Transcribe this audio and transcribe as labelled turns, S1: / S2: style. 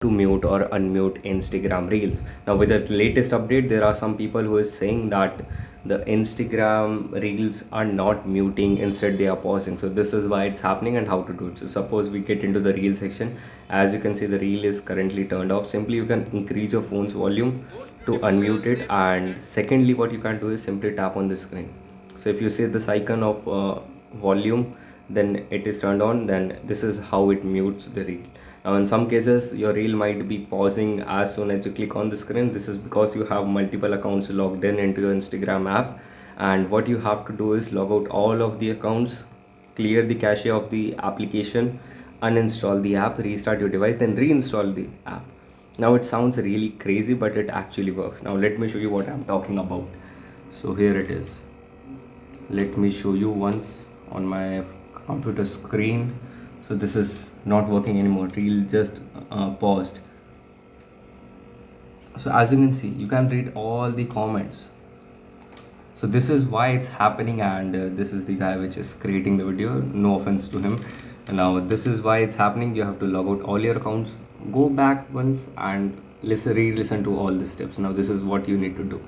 S1: to mute or unmute Instagram Reels. Now, with the latest update, there are some people who is saying that the Instagram Reels are not muting, instead they are pausing. So this is why it's happening and how to do it. So suppose we get into the Reel section. As you can see, the Reel is currently turned off. Simply you can increase your phone's volume to unmute it, and secondly what you can do is simply tap on the screen. So if you see this icon of volume, then it is turned on, then this is how it mutes the reel. Now in some cases your reel might be pausing as soon as you click on the screen. This is because you have multiple accounts logged in into your Instagram app, and what you have to do is log out all of the accounts, clear the cache of the application, uninstall the app, restart your device, then reinstall the app. Now it sounds really crazy, but it actually works. Now let me show you what I'm talking about. So here it is. Let me show you once on my computer screen. So this is not working anymore. Reel just paused. So as you can see, you can read all the comments. So this is why it's happening, and this is the guy which is creating the video. No offense to him. And now this is why it's happening. You have to log out all your accounts, go back once, and re-listen to all the steps. Now this is what you need to do.